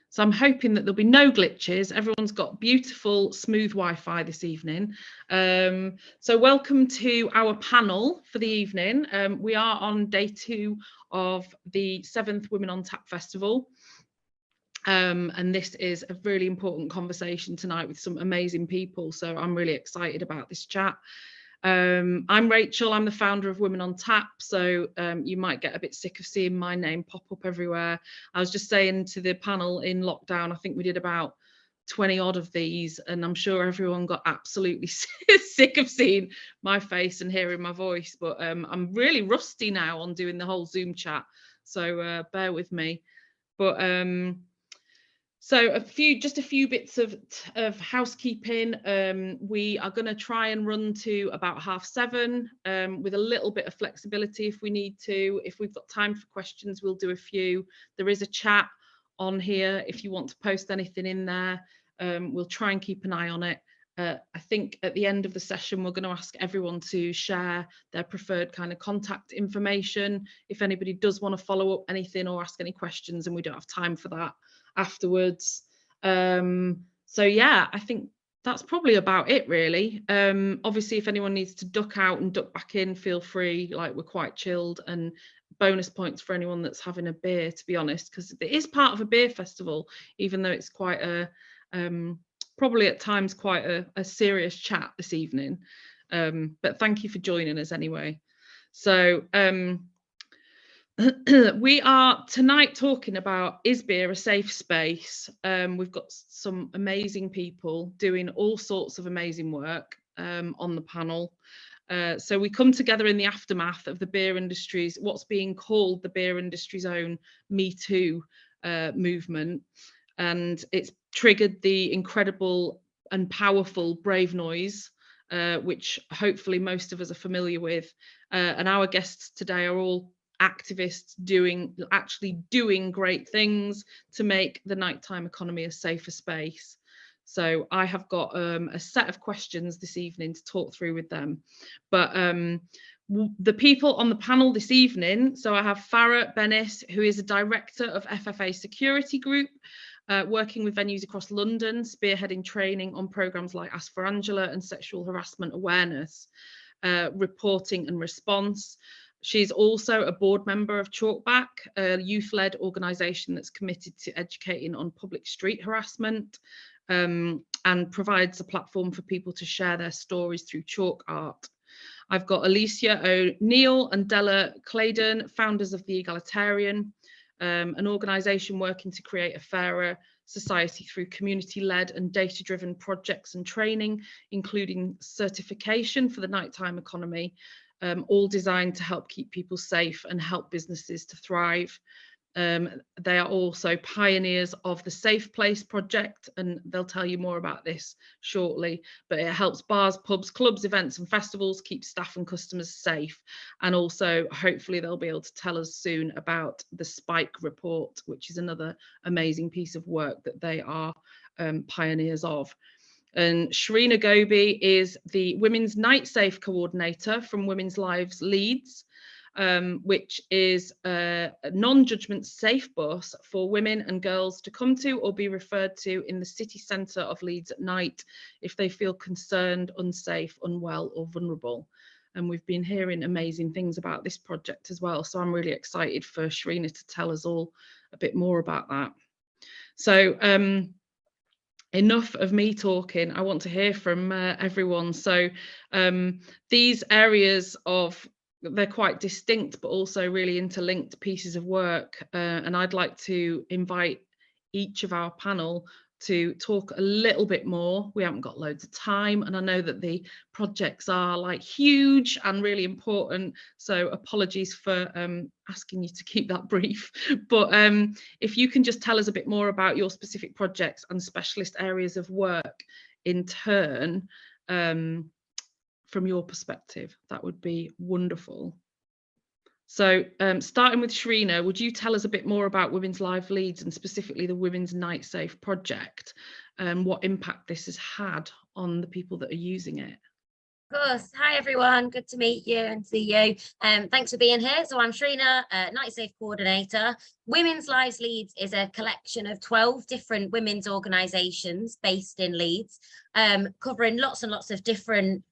So I'm hoping that there'll be no glitches. Everyone's got beautiful, smooth Wi-Fi this evening. So welcome to our panel for the evening. We are on day 2 of the 7th Women on Tap Festival. And this is a really important conversation tonight with some amazing people. So I'm really excited about this chat. I'm Rachel, I'm the founder of Women on Tap, so you might get a bit sick of seeing my name pop up everywhere. I was just saying to the panel in lockdown, I think we did about 20 odd of these, and I'm sure everyone got absolutely sick of seeing my face and hearing my voice, but I'm really rusty now on doing the whole Zoom chat, so bear with me. But so just a few bits of housekeeping. We are going to try and run to about 7:30 with a little bit of flexibility if we need to. If we've got time for questions, we'll do a few. There is a chat on here if you want to post anything in there. We'll try and keep an eye on it. I think at the end of the session, we're going to ask everyone to share their preferred kind of contact information if anybody does want to follow up anything or ask any questions, and we don't have time for that afterwards. So yeah, I think that's probably about it really. Obviously, if anyone needs to duck out and duck back in, feel free. Like, we're quite chilled, and bonus points for anyone that's having a beer, to be honest, because it is part of a beer festival, even though it's quite a probably at times quite a serious chat this evening. But thank you for joining us anyway. So we are tonight talking about, is beer a safe space? We've got some amazing people doing all sorts of amazing work on the panel. So we come together in the aftermath of the beer industry's, what's being called the beer industry's own Me Too movement. And it's triggered the incredible and powerful Brave Noise, which hopefully most of us are familiar with. And our guests today are all activists actually doing great things to make the nighttime economy a safer space. So I have got a set of questions this evening to talk through with them. But the people on the panel this evening, so I have Farah Benis, who is a director of FFA Security Group, working with venues across London, spearheading training on programmes like Ask for Angela and sexual harassment awareness, reporting and response. She's also a board member of Chalkback, a youth-led organisation that's committed to educating on public street harassment, and provides a platform for people to share their stories through chalk art. I've got Elysia O'Neill and Della Claydon, founders of the Egalitarian, an organisation working to create a fairer society through community-led and data-driven projects and training, including certification for the nighttime economy, all designed to help keep people safe and help businesses to thrive. They are also pioneers of the Safe Place project, and they'll tell you more about this shortly, but it helps bars, pubs, clubs, events and festivals keep staff and customers safe. And also, hopefully they'll be able to tell us soon about the Spike report, which is another amazing piece of work that they are pioneers of. And Shreena Gobey is the Women's Night Safe Coordinator from Women's Lives Leeds, which is a non-judgment safe bus for women and girls to come to or be referred to in the city centre of Leeds at night if they feel concerned, unsafe, unwell or vulnerable. And we've been hearing amazing things about this project as well. So I'm really excited for Shreena to tell us all a bit more about that. So enough of me talking. I want to hear from everyone. So these areas they're quite distinct, but also really interlinked pieces of work. And I'd like to invite each of our panel to talk a little bit more. We haven't got loads of time, and I know that the projects are like huge and really important. So apologies for asking you to keep that brief. But if you can just tell us a bit more about your specific projects and specialist areas of work in turn, from your perspective, that would be wonderful. So starting with Shreena, would you tell us a bit more about Women's Live Leeds and specifically the Women's Night Safe project and what impact this has had on the people that are using it? Of course. Hi everyone, good to meet you and see you. Thanks for being here. So I'm Shreena, Night Safe Coordinator. Women's Lives Leeds is a collection of 12 different women's organisations based in Leeds, covering lots and lots of different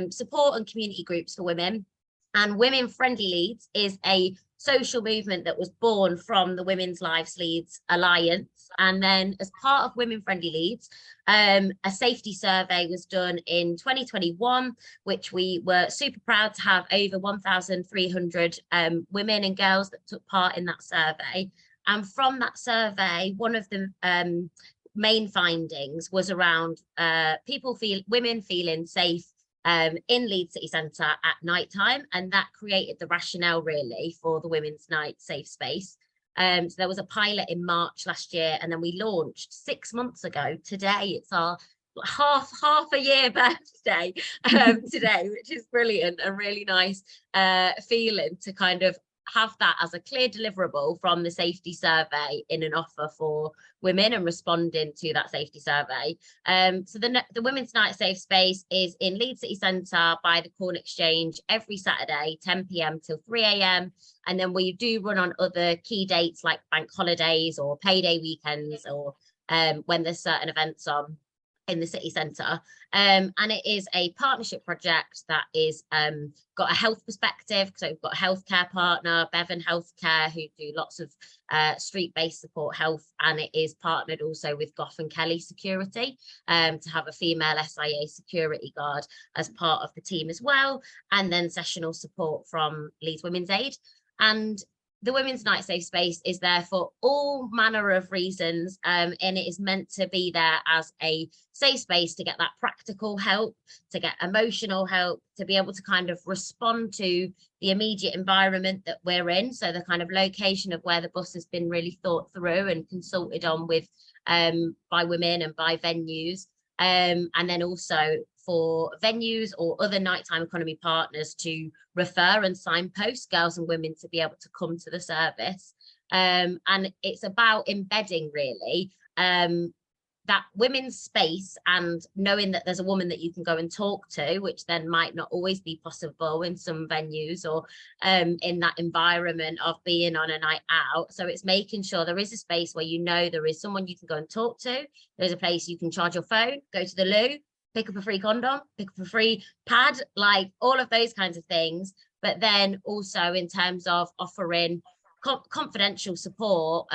support and community groups for women. And Women Friendly Leeds is a social movement that was born from the Women's Lives Leeds Alliance. And then as part of Women Friendly Leeds, a safety survey was done in 2021, which we were super proud to have over 1,300 women and girls that took part in that survey. And from that survey, one of the main findings was around women feeling safe in Leeds City Centre at night time, and that created the rationale really for the Women's Night Safe Space. So there was a pilot in March last year, and then we launched 6 months ago. Today, it's our half a year birthday today, which is brilliant, a really nice feeling to kind of have that as a clear deliverable from the safety survey in an offer for women and responding to that safety survey. So the Women's Night Safe Space is in Leeds City Centre by the Corn Exchange every Saturday, 10 p.m. till 3 a.m. And then we do run on other key dates like bank holidays or payday weekends, or when there's certain events on in the city centre. And it is a partnership project that is got a health perspective. So we've got a healthcare partner, Bevan Healthcare, who do lots of street-based support health, and it is partnered also with Gough and Kelly Security to have a female SIA security guard as part of the team as well, and then sessional support from Leeds Women's Aid. And the Women's Night Safe Space is there for all manner of reasons, and it is meant to be there as a safe space to get that practical help, to get emotional help, to be able to kind of respond to the immediate environment that we're in. So the kind of location of where the bus has been really thought through and consulted on with by women and by venues, and then also for venues or other nighttime economy partners to refer and signpost girls and women to be able to come to the service. And it's about embedding really that women's space, and knowing that there's a woman that you can go and talk to, which then might not always be possible in some venues or in that environment of being on a night out. So it's making sure there is a space where you know there is someone you can go and talk to. There's a place you can charge your phone, go to the loo, pick up a free condom, pick up a free pad, like all of those kinds of things. But then also in terms of offering confidential support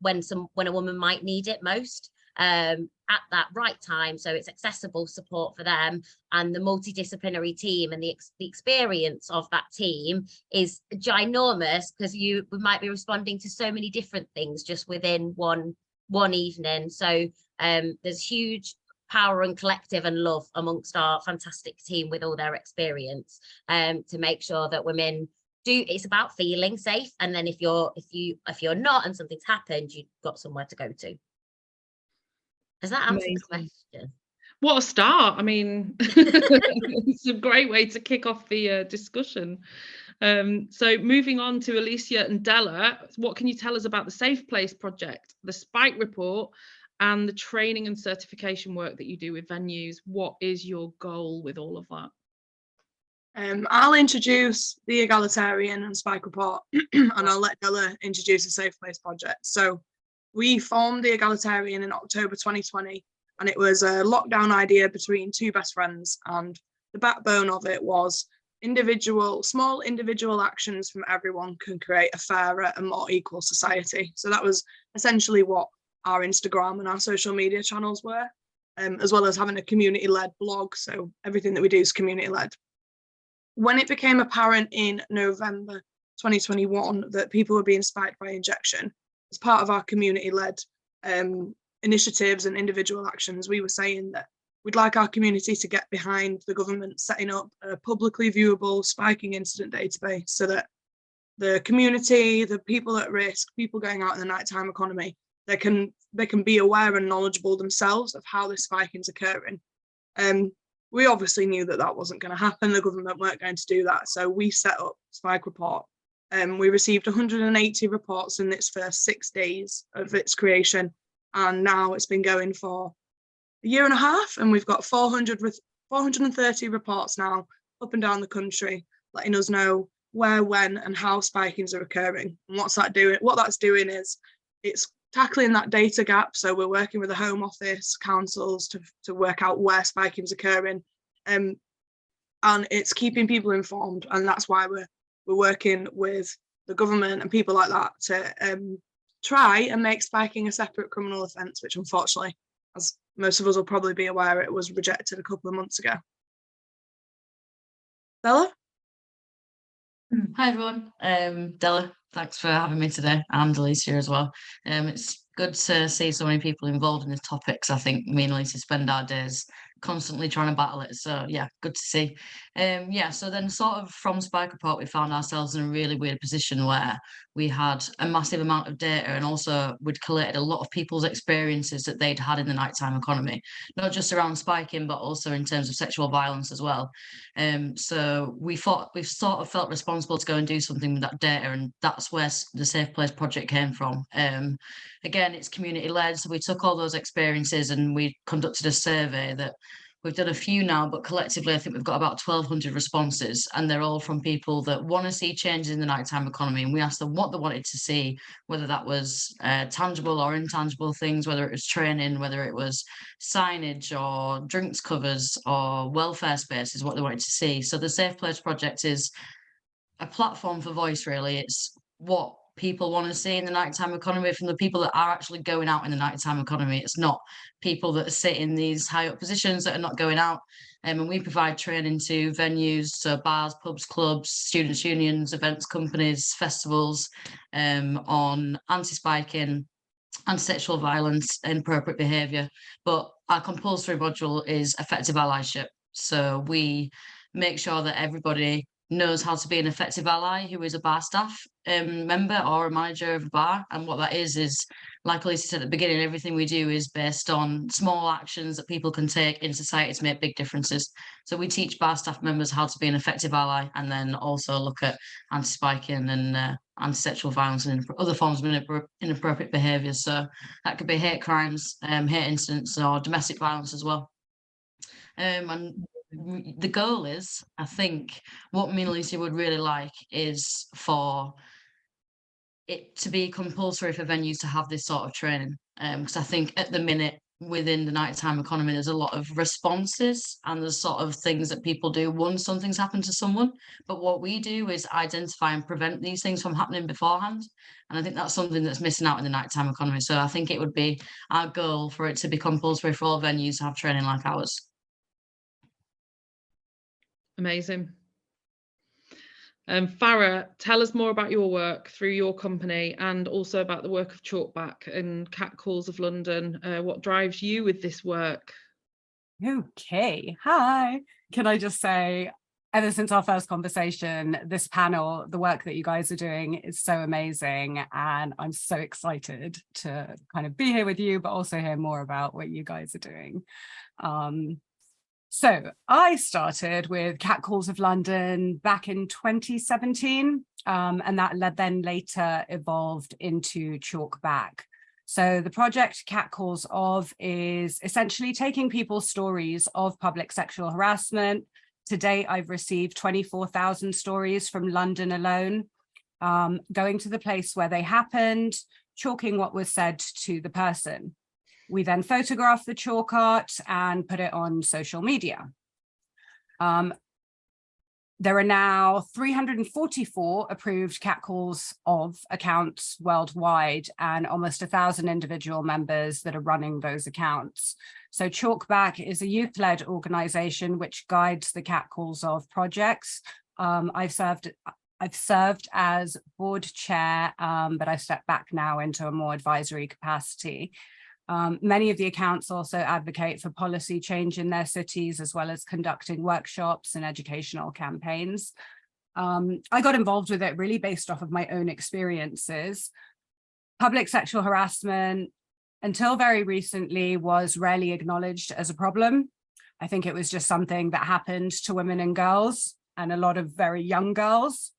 when a woman might need it most at that right time. So it's accessible support for them, and the multidisciplinary team and the experience of that team is ginormous, because we might be responding to so many different things just within one evening. So there's huge power and collective and love amongst our fantastic team with all their experience to make sure that women it's about feeling safe, and then if you're not and something's happened, you've got somewhere to go to. Does that answer the question? What a start. I mean, it's a great way to kick off the discussion. So moving on to Elysia and Della, what can you tell us about the Safe Place project, the Spike report, and the training and certification work that you do with venues? What is your goal with all of that? I'll introduce the Egalitarian and Spike report, and I'll let Della introduce the Safe Place project. So we formed the Egalitarian in October 2020, and it was a lockdown idea between two best friends, and the backbone of it was small individual actions from everyone can create a fairer and more equal society. So that was essentially what our Instagram and our social media channels were, as well as having a community-led blog. So everything that we do is community-led. When it became apparent in November 2021 that people were being spiked by injection, as part of our community-led initiatives and individual actions, we were saying that we'd like our community to get behind the government setting up a publicly viewable spiking incident database, so that the community, the people at risk, people going out in the nighttime economy, they can be aware and knowledgeable themselves of how this spiking is occurring. We obviously knew that wasn't going to happen. The government weren't going to do that. So we set up Spike Report. We received 180 reports in its first 6 days of its creation. And now it's been going for a year and a half, and we've got 400 430 reports now up and down the country, letting us know where, when, and how spikings are occurring. And what that's doing is it's tackling that data gap. So we're working with the Home Office, councils to work out where spiking is occurring, and it's keeping people informed. And that's why we're working with the government and people like that to try and make spiking a separate criminal offence, which unfortunately, as most of us will probably be aware, it was rejected a couple of months ago. Della? Hi everyone, Della, thanks for having me today, and Elysia as well. It's good to see so many people involved in the topics. I think me and Elysia spend our days constantly trying to battle it, so yeah, good to see. So then sort of from Spike Report we found ourselves in a really weird position where we had a massive amount of data, and also we'd collated a lot of people's experiences that they'd had in the nighttime economy, not just around spiking but also in terms of sexual violence as well. So we sort of felt responsible to go and do something with that data, and that's where the Safe Place project came from. Again, it's community led, so we took all those experiences and we conducted a survey that we've done a few now, but collectively I think we've got about 1,200 responses, and they're all from people that want to see changes in the nighttime economy, and we asked them what they wanted to see, whether that was tangible or intangible things, whether it was training, whether it was signage or drinks covers or welfare spaces, what they wanted to see. So the Safe Place project is a platform for voice, really. It's what people want to see in the nighttime economy from the people that are actually going out in the nighttime economy. It's not people that sit in these high up positions that are not going out. And we provide training to venues, so bars, pubs, clubs, students' unions, events companies, festivals, on anti-spiking, anti-sexual violence, inappropriate behaviour. But our compulsory module is effective allyship. So we make sure that everybody knows how to be an effective ally who is a bar staff member or a manager of a bar. And what that is like Elysia said at the beginning, everything we do is based on small actions that people can take in society to make big differences. So we teach bar staff members how to be an effective ally, and then also look at anti-spiking and anti-sexual violence and other forms of inappropriate behaviours. So that could be hate crimes, hate incidents, or domestic violence as well. And the goal is, I think, what me and Elysia would really like is for it to be compulsory for venues to have this sort of training. Because I think at the minute within the nighttime economy, there's a lot of responses and there's sort of things that people do once something's happened to someone. But what we do is identify and prevent these things from happening beforehand. And I think that's something that's missing out in the nighttime economy. So I think it would be our goal for it to be compulsory for all venues to have training like ours. Amazing. Farah, tell us more about your work through your company, and also about the work of Chalkback and Catcalls of London. What drives you with this work? Okay, hi. Can I just say, ever since our first conversation, this panel, the work that you guys are doing is so amazing, and I'm so excited to kind of be here with you, but also hear more about what you guys are doing. So I started with Catcalls of London back in 2017, and that then later evolved into Chalkback. So the project Catcalls of is essentially taking people's stories of public sexual harassment. To date, I've received 24,000 stories from London alone, going to the place where they happened, chalking what was said to the person. We then photograph the chalk art and put it on social media. There are now 344 approved Catcalls of accounts worldwide, and almost 1,000 individual members that are running those accounts. So Chalkback is a youth-led organization which guides the Catcalls of projects. I've served as board chair, but I stepped back now into a more advisory capacity. Many of the accounts also advocate for policy change in their cities, as well as conducting workshops and educational campaigns. I got involved with it really based off of my own experiences. Public sexual harassment, until very recently, was rarely acknowledged as a problem. I think it was just something that happened to women and girls, and a lot of very young girls.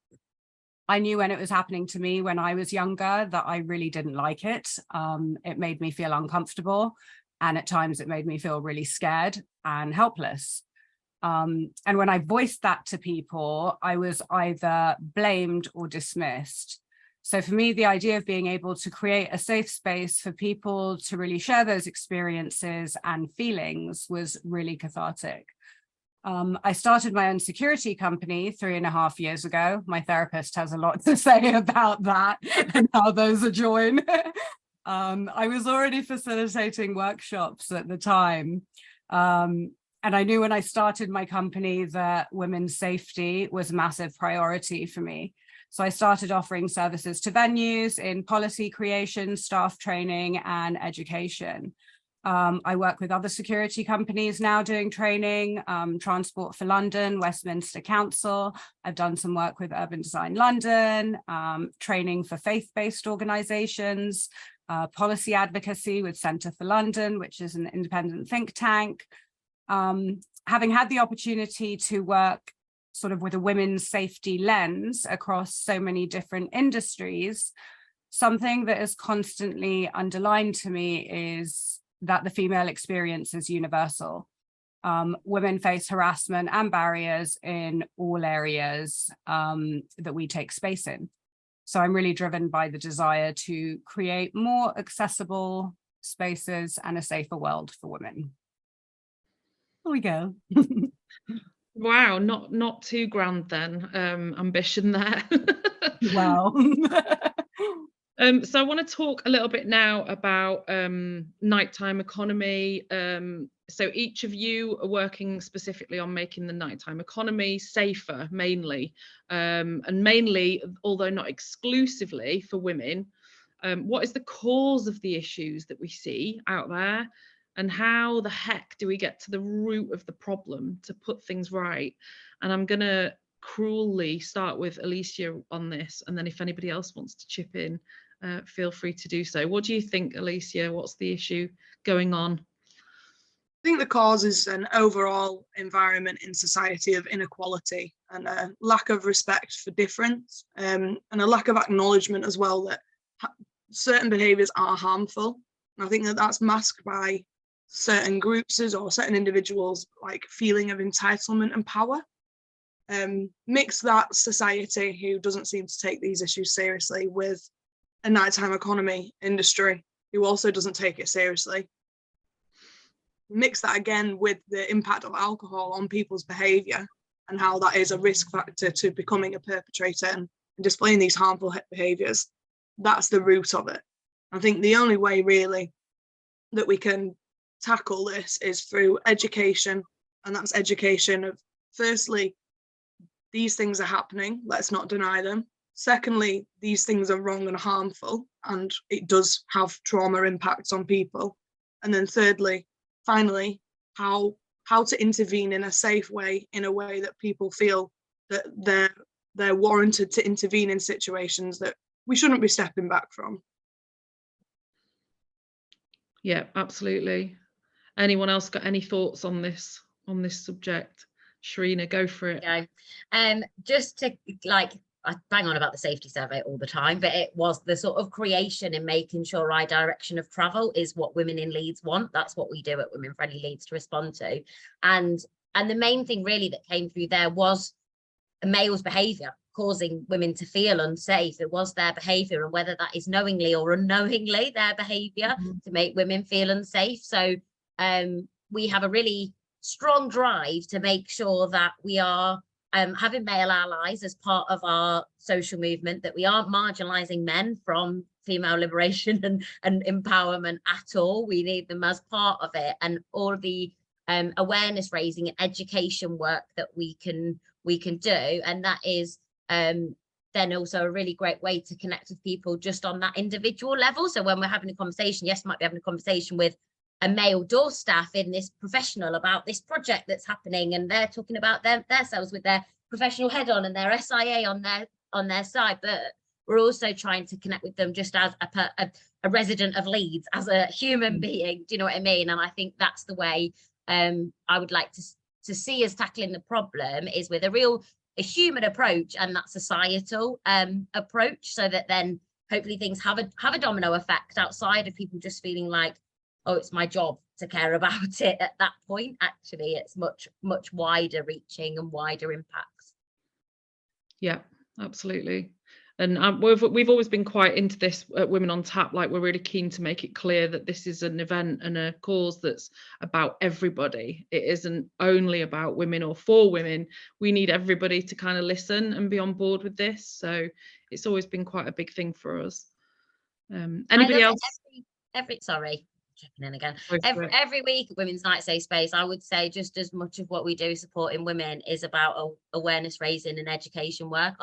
I knew when it was happening to me when I was younger that I really didn't like it. It made me feel uncomfortable, and at times it made me feel really scared and helpless. And when I voiced that to people, I was either blamed or dismissed. So for me, the idea of being able to create a safe space for people to really share those experiences and feelings was really cathartic. I started my own security company 3.5 years ago. My therapist has a lot to say about that and how those are joined. I was already facilitating workshops at the time. And I knew when I started my company that women's safety was a massive priority for me. So I started offering services to venues in policy creation, staff training, and education. I work with other security companies now doing training, Transport for London, Westminster Council. I've done some work with Urban Design London, training for faith-based organisations, policy advocacy with Centre for London, which is an independent think tank. Having had the opportunity to work sort of with a women's safety lens across so many different industries, something that is constantly underlined to me is that the female experience is universal. Women face harassment and barriers in all areas that we take space in. So I'm really driven by the desire to create more accessible spaces and a safer world for women. There we go. Wow, not too grand then, ambition there. Wow. So I want to talk a little bit now about nighttime economy. So each of you are working specifically on making the nighttime economy safer, mainly, and mainly, although not exclusively for women. What is the cause of the issues that we see out there? And how the heck do we get to the root of the problem to put things right? And I'm going to cruelly start with Elysia on this, and then if anybody else wants to chip in, feel free to do so. What do you think, Elysia? What's the issue going on? I think the cause is an overall environment in society of inequality and a lack of respect for difference, and a lack of acknowledgement as well that certain behaviours are harmful. And I think that that's masked by certain groups or certain individuals, like feeling of entitlement and power. Mix that society who doesn't seem to take these issues seriously with a nighttime economy industry who also doesn't take it seriously. Mix that again with the impact of alcohol on people's behaviour and how that is a risk factor to becoming a perpetrator and displaying these harmful behaviours. That's the root of it. I think the only way really that we can tackle this is through education, and that's education of, firstly, these things are happening, let's not deny them. Secondly, these things are wrong and harmful, and it does have trauma impacts on people. And then thirdly, finally, how to intervene in a safe way, in a way that people feel that they're warranted to intervene in situations that we shouldn't be stepping back from. Yeah, absolutely. Anyone else got any thoughts on this subject? Shreena, go for it. Yeah. Just to, like, I bang on about the safety survey all the time, but it was the sort of creation and making sure our direction of travel is what women in Leeds want. That's what we do at Women Friendly Leeds to respond to. And the main thing really that came through there was a male's behaviour causing women to feel unsafe. It was their behaviour, and whether that is knowingly or unknowingly their behaviour to make women feel unsafe. So we have a really strong drive to make sure that we are having male allies as part of our social movement, that we aren't marginalising men from female liberation and empowerment at all. We need them as part of it, and all the awareness raising and education work that we can do. And that is then also a really great way to connect with people just on that individual level. So when we're having a conversation, yes, might be having a conversation with a male door staff in this professional about this project that's happening, and they're talking about themselves with their professional head on and their SIA on their side, but we're also trying to connect with them just as a resident of Leeds, as a human being. Do you know what I mean? And I think that's the way I would like to see us tackling the problem, is with a human approach and that societal approach, so that then hopefully things have a domino effect outside of people just feeling like, oh, it's my job to care about it at that point. Actually, it's much wider reaching and wider impacts. Yeah, absolutely. And we've always been quite into this at Women on Tap. Like, we're really keen to make it clear that this is an event and a cause that's about everybody. It isn't only about women or for women. We need everybody to kind of listen and be on board with this. So it's always been quite a big thing for us. Anybody else? Sorry, checking in again. Every week at Women's Night Safe Space, I would say just as much of what we do supporting women is about awareness raising and education work.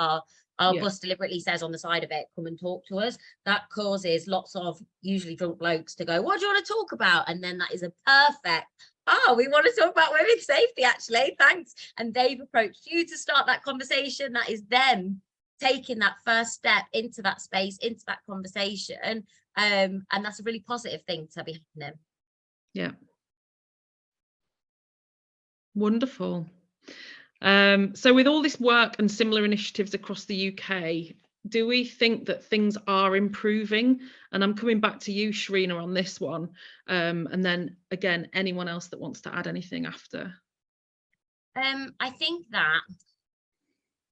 Our bus deliberately says on the side of it, come and talk to us. That causes lots of usually drunk blokes to go, what do you want to talk about? And then that is a perfect, we want to talk about women's safety, actually, thanks. And they've approached you to start that conversation. That is them taking that first step into that space, into that conversation. And that's a really positive thing to be happening. Yeah. Wonderful. So with all this work and similar initiatives across the UK, do we think that things are improving? And I'm coming back to you, Shreena, on this one. And then again, anyone else that wants to add anything after. I think that,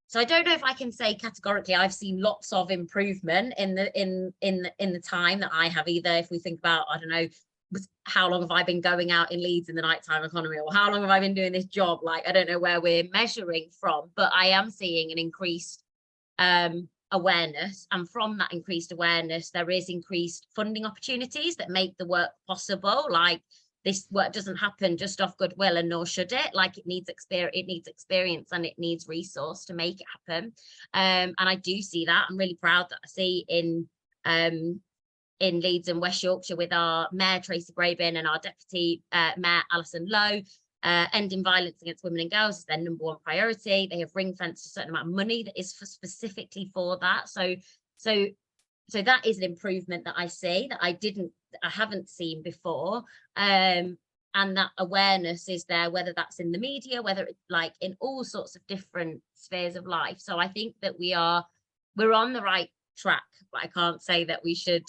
so I don't know if I can say categorically I've seen lots of improvement in the time that I have, either if we think about, I don't know, how long have I been going out in Leeds in the nighttime economy, or how long have I been doing this job? Like, I don't know where we're measuring from, but I am seeing an increased awareness, and from that increased awareness there is increased funding opportunities that make the work possible. Like, this work doesn't happen just off goodwill, and nor should it. Like, it needs experience and it needs resource to make it happen. And I do see that. I'm really proud that I see in Leeds and West Yorkshire with our Mayor Tracy Grabin and our Deputy Mayor Alison Lowe, ending violence against women and girls is their #1 priority. They have ring-fenced a certain amount of money that is specifically for that. So that is an improvement that I see that I haven't seen before. And that awareness is there, whether that's in the media, whether it's like in all sorts of different spheres of life. So I think that we're on the right track, but I can't say that we should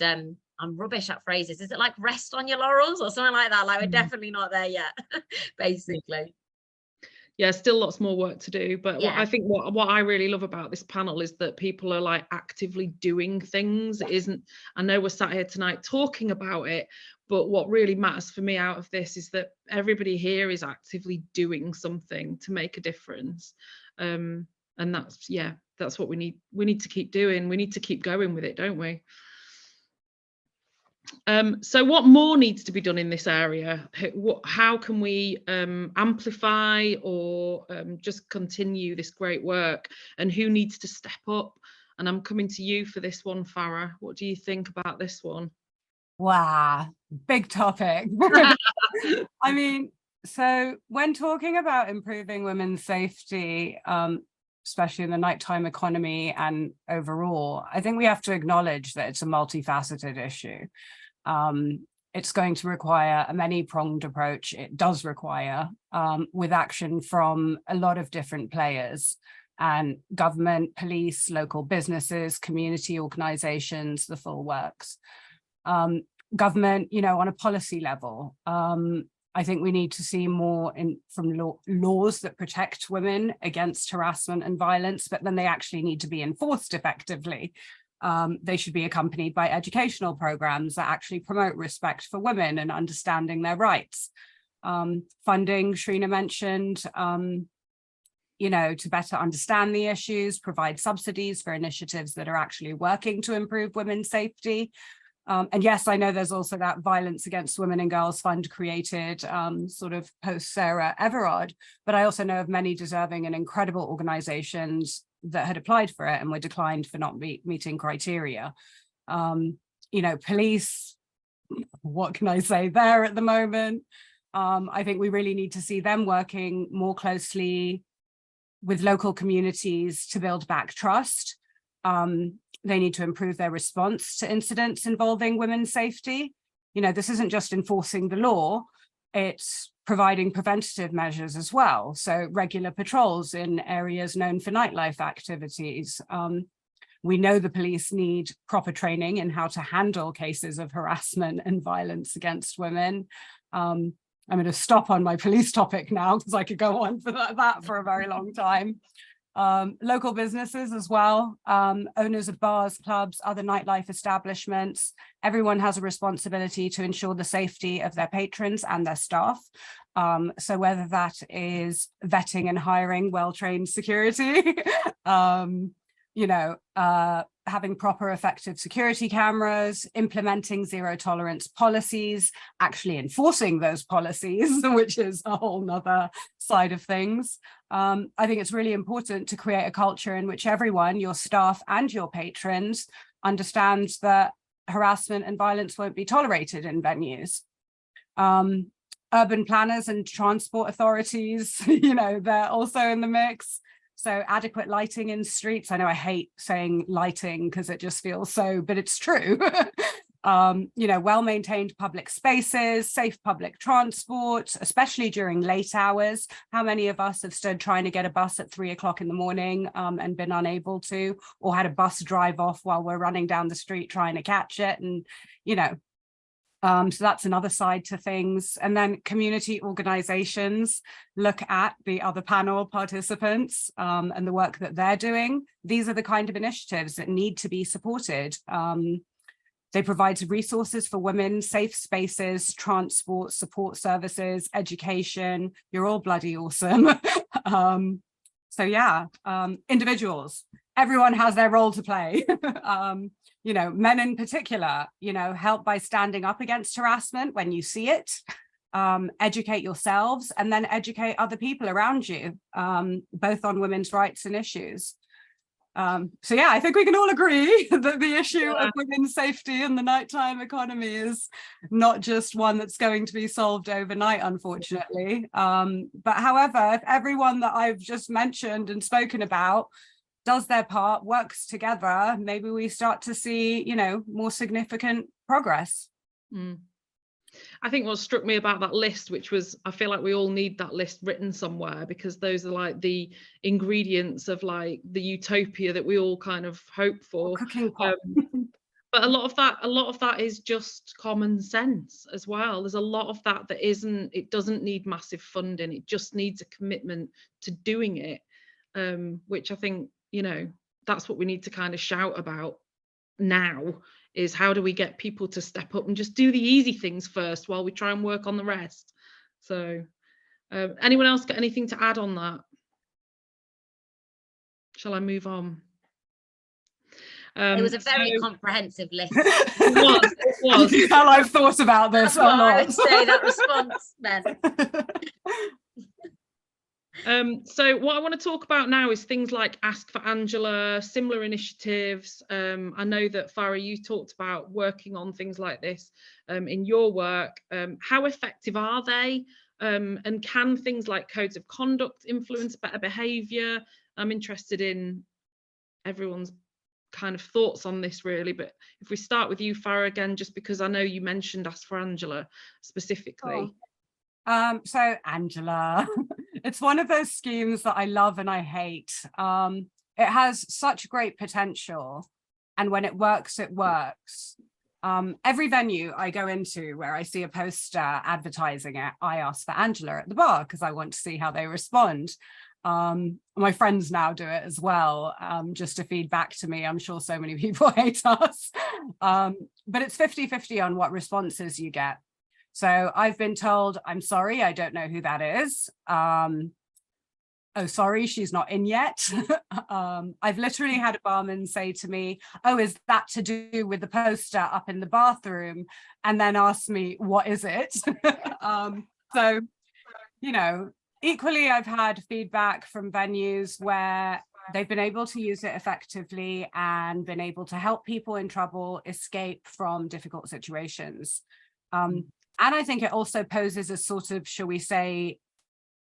I'm rubbish at phrases. Is it like rest on your laurels or something like that? Like, we're definitely not there yet, basically. Yeah, still lots more work to do, but yeah. what I really love about this panel is that people are like actively doing things. It isn't, I know we're sat here tonight talking about it, but what really matters for me out of this is that everybody here is actively doing something to make a difference. And that's what we need to keep doing. We need to keep going with it, don't we? So what more needs to be done in this area? How can we amplify or just continue this great work? And who needs to step up? And I'm coming to you for this one, Farah. What do you think about this one? Wow, big topic. I mean, so when talking about improving women's safety, especially in the nighttime economy and overall, I think we have to acknowledge that it's a multifaceted issue. It's going to require a many-pronged approach. It does require with action from a lot of different players, and government, police, local businesses, community organizations, the full works. Government, on a policy level, I think we need to see more from laws that protect women against harassment and violence, but then they actually need to be enforced effectively. They should be accompanied by educational programs that actually promote respect for women and understanding their rights. Funding, Shreena mentioned, to better understand the issues, provide subsidies for initiatives that are actually working to improve women's safety. And yes, I know there's also that Violence Against Women and Girls Fund created sort of post Sarah Everard, but I also know of many deserving and incredible organizations that had applied for it and were declined for not meeting criteria. Police, what can I say there at the moment? I think we really need to see them working more closely with local communities to build back trust. They need to improve their response to incidents involving women's safety. This isn't just enforcing the law, it's providing preventative measures as well. So regular patrols in areas known for nightlife activities. We know the police need proper training in how to handle cases of harassment and violence against women. I'm going to stop on my police topic now because I could go on for that for a very long time. Local businesses as well, owners of bars, clubs, other nightlife establishments. Everyone has a responsibility to ensure the safety of their patrons and their staff. So whether that is vetting and hiring well-trained security, having proper effective security cameras, implementing zero tolerance policies, actually enforcing those policies, which is a whole nother side of things. I think it's really important to create a culture in which everyone, your staff and your patrons, understands that harassment and violence won't be tolerated in venues. Urban planners and transport authorities, they're also in the mix. So adequate lighting in streets. I know I hate saying lighting because it just feels so, but it's true. Well-maintained public spaces, safe public transport, especially during late hours. How many of us have stood trying to get a bus at 3 o'clock in the morning and been unable to, or had a bus drive off while we're running down the street trying to catch it? And, so that's another side to things. And then community organizations look at the other panel participants and the work that they're doing. These are the kind of initiatives that need to be supported. They provide resources for women, safe spaces, transport, support services, education. You're all bloody awesome. Individuals, everyone has their role to play. Men in particular, help by standing up against harassment when you see it, educate yourselves, and then educate other people around you, both on women's rights and issues. I think we can all agree that the issue of women's safety in the nighttime economy is not just one that's going to be solved overnight, unfortunately. But however, if everyone that I've just mentioned and spoken about does their part, works together, maybe we start to see, more significant progress. I think what struck me about that list, which was, I feel like we all need that list written somewhere, because those are like the ingredients of like the utopia that we all kind of hope for. Cooking pot. But a lot of that is just common sense as well. There's a lot of that it doesn't need massive funding. It just needs a commitment to doing it, which I think, that's what we need to kind of shout about now, is how do we get people to step up and just do the easy things first while we try and work on the rest. So anyone else got anything to add on that? Shall I move on? It was a very comprehensive list. It was. You know, I've thought about this a lot. I would say that response, Ben. So what I want to talk about now is things like Ask for Angela, similar initiatives. I know that Farah, you talked about working on things like this in your work. How effective are they? And can things like codes of conduct influence better behaviour? I'm interested in everyone's kind of thoughts on this, really. But if we start with you, Farah, again, just because I know you mentioned Ask for Angela specifically. So Angela, it's one of those schemes that I love and I hate. It has such great potential, and when it works, it works. Every venue I go into where I see a poster advertising it, I ask for Angela at the bar because I want to see how they respond. My friends now do it as well, just to feed back to me. I'm sure so many people hate us, but it's 50-50 on what responses you get. So I've been told, I'm sorry, I don't know who that is. Oh, sorry, she's not in yet. I've literally had a barman say to me, oh, is that to do with the poster up in the bathroom? And then ask me, what is it? So, you know, equally, I've had feedback from venues where they've been able to use it effectively and been able to help people in trouble escape from difficult situations. And I think it also poses a sort of, shall we say,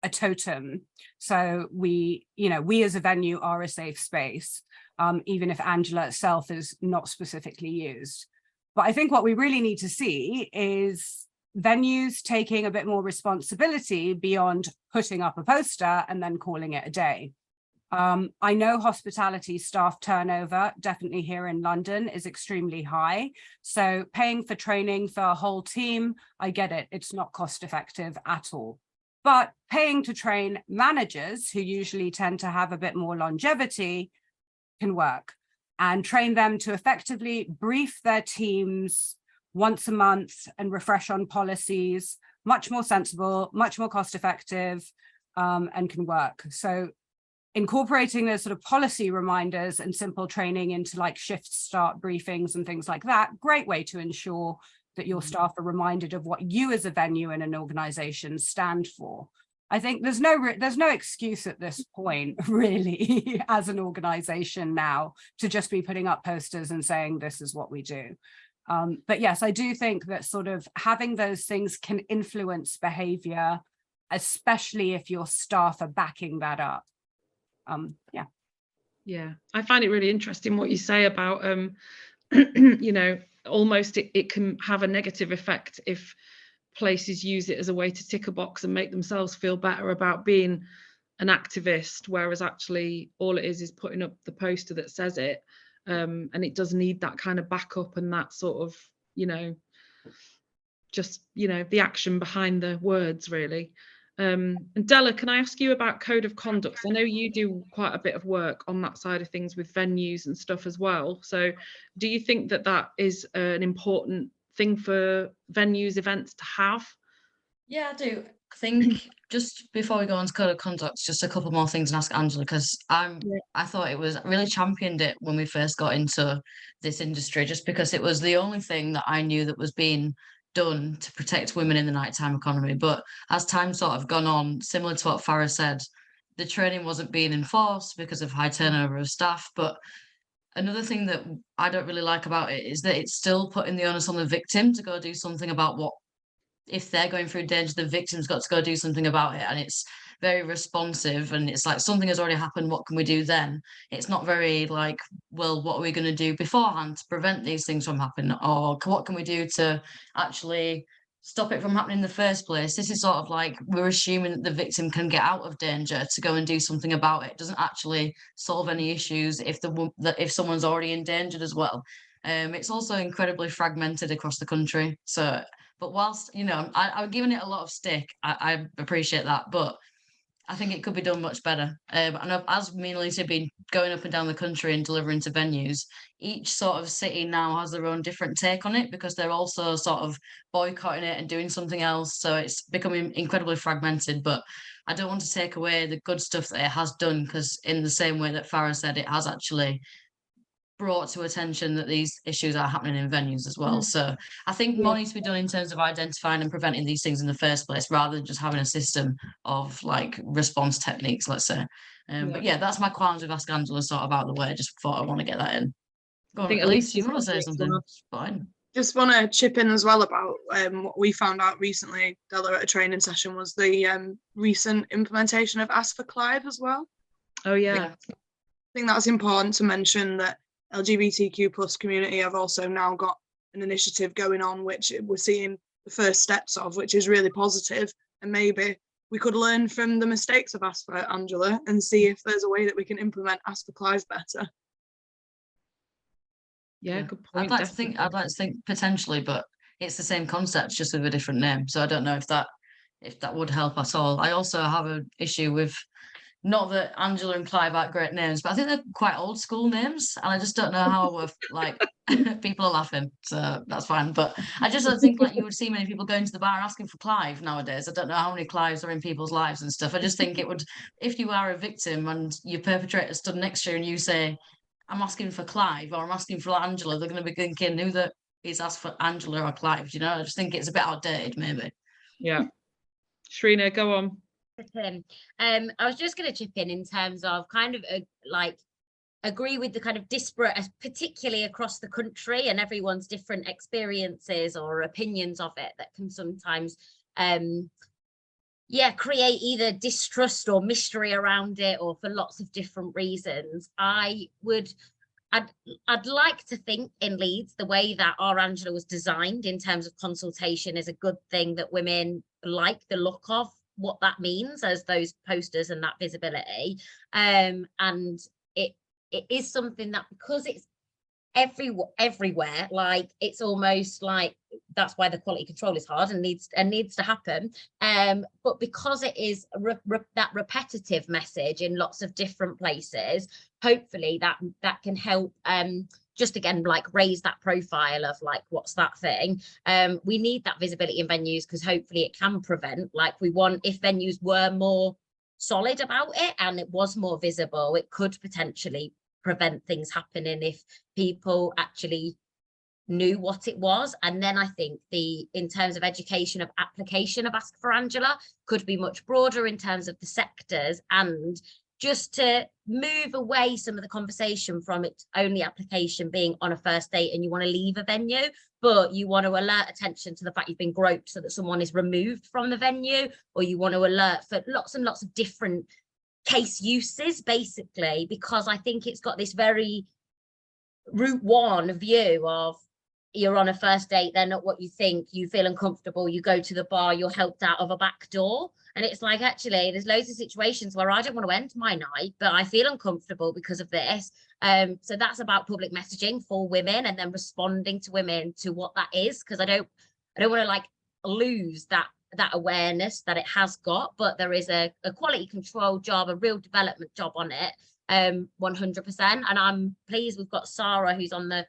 a totem. So we as a venue are a safe space, even if Angela itself is not specifically used. But I think what we really need to see is venues taking a bit more responsibility beyond putting up a poster and then calling it a day. I know hospitality staff turnover, definitely here in London, is extremely high. So paying for training for a whole team, I get it. It's not cost effective at all. But paying to train managers, who usually tend to have a bit more longevity, can work, and train them to effectively brief their teams once a month and refresh on policies, much more sensible, much more cost effective, and can work. So incorporating those sort of policy reminders and simple training into like shift start briefings and things like that, great way to ensure that your staff are reminded of what you as a venue and an organization stand for. I think there's no excuse at this point, really, as an organization now to just be putting up posters and saying this is what we do. But yes, I do think that sort of having those things can influence behavior, especially if your staff are backing that up. Yeah, I find it really interesting what you say about you know, almost it can have a negative effect if places use it as a way to tick a box and make themselves feel better about being an activist, whereas actually all it is putting up the poster that says it, and it does need that kind of backup and that sort of, you know, just, you know, the action behind the words, really. And Della, can I ask you about code of conduct? I know you do quite a bit of work on that side of things with venues and stuff as well. So do you think that that is an important thing for venues, events to have? Yeah, I do. I think just before we go on to code of conduct, just a couple more things and ask Angela, because I thought it was really championed it when we first got into this industry, just because it was the only thing that I knew that was being done to protect women in the nighttime economy. But as time sort of gone on, similar to what Farah said, the training wasn't being enforced because of high turnover of staff. But another thing that I don't really like about it is that it's still putting the onus on the victim to go do something about what, if they're going through danger, the victim's got to go do something about it. And it's very responsive, and it's like something has already happened, what can we do then? It's not very like, well, what are we going to do beforehand to prevent these things from happening, or what can we do to actually stop it from happening in the first place? This is sort of like we're assuming that the victim can get out of danger to go and do something about it. It doesn't actually solve any issues if if someone's already endangered as well. It's also incredibly fragmented across the country. So, but whilst, you know, I'm giving it a lot of stick, I appreciate that, but I think it could be done much better. And as me and Elysia have been going up and down the country and delivering to venues, each sort of city now has their own different take on it, because they're also sort of boycotting it and doing something else. So it's becoming incredibly fragmented. But I don't want to take away the good stuff that it has done, because in the same way that Farah said, it has actually brought to attention that these issues are happening in venues as well. So I think more needs to be done in terms of identifying and preventing these things in the first place, rather than just having a system of like response techniques, let's say. But yeah, that's my qualms with Ask Angela sort of out of the way. Just thought I want to get that in. Go on, Elysia, you want to say something? Fine. Just want to chip in as well about what we found out recently, Della, at a training session, was the recent implementation of Ask for Clive as well. Oh yeah. I think that's important to mention, that LGBTQ plus community have also now got an initiative going on, which we're seeing the first steps of, which is really positive. And maybe we could learn from the mistakes of Ask for Angela and see if there's a way that we can implement Ask for Clive better. Yeah, good point. I'd like to think potentially, but it's the same concept, just with a different name. So I don't know if that would help at all. I also have an issue with, not that Angela and Clive aren't great names, but I think they're quite old school names, and I just don't know how like people are laughing, so that's fine. But I just don't think like you would see many people going to the bar asking for Clive nowadays. I don't know how many Clives are in people's lives and stuff. I just think it would, if you are a victim and your perpetrator stood next to you and you say, I'm asking for Clive, or I'm asking for Angela, they're going to be thinking who that is asked for Angela or Clive, you know? I just think it's a bit outdated, maybe. Yeah. Shreena, go on. I was just going to chip in terms of kind of like agree with the kind of disparate, particularly across the country, and everyone's different experiences or opinions of it that can sometimes create either distrust or mystery around it, or for lots of different reasons. I'd like to think in Leeds, the way that our Angela was designed in terms of consultation is a good thing, that women like the look of what that means as those posters and that visibility. And it is something that, because it's everywhere, like it's almost like that's why the quality control is hard and needs to happen, but because it is that repetitive message in lots of different places, hopefully that can help just again like raise that profile of like, what's that thing. We need that visibility in venues, because hopefully it can prevent, like, we want, if venues were more solid about it and it was more visible, it could potentially prevent things happening if people actually knew what it was. And then I think in terms of education of application of Ask for Angela could be much broader in terms of the sectors, and just to move away some of the conversation from its only application being on a first date and you want to leave a venue, but you want to alert attention to the fact you've been groped so that someone is removed from the venue, or you want to alert for lots and lots of different case uses, basically, because I think it's got this very route one view of, you're on a first date, they're not what you think, you feel uncomfortable, you go to the bar, you're helped out of a back door. And it's like, actually, there's loads of situations where I don't want to end my night, but I feel uncomfortable because of this. So that's about public messaging for women, and then responding to women to what that is, because I don't want to like lose that awareness that it has got, but there is a quality control job, a real development job on it, 100%. And I'm pleased we've got Sarah, who's on the